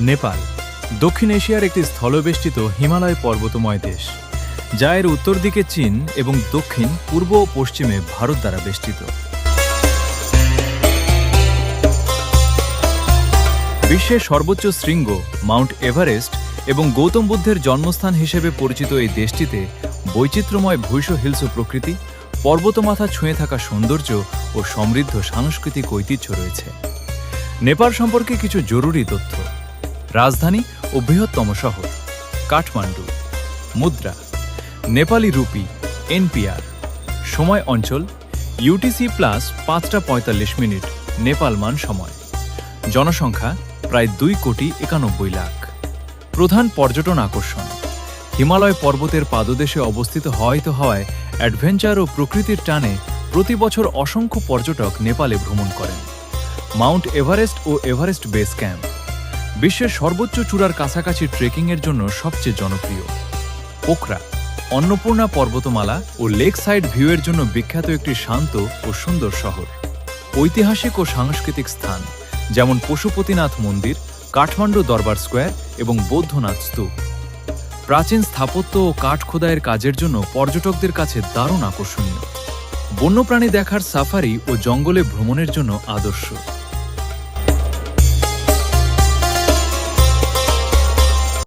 নেপাল দক্ষিণ এশিয়ার একটি স্থলবেষ্টিত হিমালয় পর্বতময় দেশ, যা এর উত্তর দিকে চীন এবং দক্ষিণ, পূর্ব ও পশ্চিমে ভারত দ্বারা বেষ্টিত। বিশ্বের সর্বোচ্চ শৃঙ্গ মাউন্ট এভারেস্ট এবং গৌতম বুদ্ধের জন্মস্থান হিসেবে পরিচিত এই দেশটিতে বৈচিত্র্যময় ভূইষ্য হিলস প্রকৃতি, পর্বতমাথা ছুঁয়ে থাকা সৌন্দর্য ও সমৃদ্ধ সাংস্কৃতিক ঐতিহ্য রয়েছে। নেপাল সম্পর্কে কিছু জরুরি তথ্য। রাজধানী ও বৃহত্তম শহর কাঠমান্ডু। মুদ্রা নেপালি রুপি NPR। সময় অঞ্চল UTC প্লাস 5:45 নেপাল মান সময়। জনসংখ্যা প্রায় 2,91,00,000। প্রধান পর্যটন আকর্ষণ হিমালয় পর্বতের পাদদেশে অবস্থিত হওয়ায় অ্যাডভেঞ্চার ও প্রকৃতির টানে প্রতি বছর অসংখ্য পর্যটক নেপালে ভ্রমণ করেন। মাউন্ট এভারেস্ট ও এভারেস্ট বেস ক্যাম্প বিশ্বের সর্বোচ্চ চূড়ার কাছাকাছি ট্রেকিংয়ের জন্য সবচেয়ে জনপ্রিয়। পোখরা অন্নপূর্ণা পর্বতমালা ও লেক সাইড ভিউয়ের জন্য বিখ্যাত একটি শান্ত ও সুন্দর শহর। ঐতিহাসিক ও সাংস্কৃতিক স্থান যেমন পশুপতিনাথ মন্দির, কাঠমান্ডু দরবার স্কোয়ার এবং বৌদ্ধনাথ স্তূপ। প্রাচীন স্থাপত্য ও কাঠ খোদাইয়ের কাজের জন্য পর্যটকদের কাছে দারুণ আকর্ষণীয়। বন্যপ্রাণী দেখার সাফারি ও জঙ্গলে ভ্রমণের জন্য আদর্শ।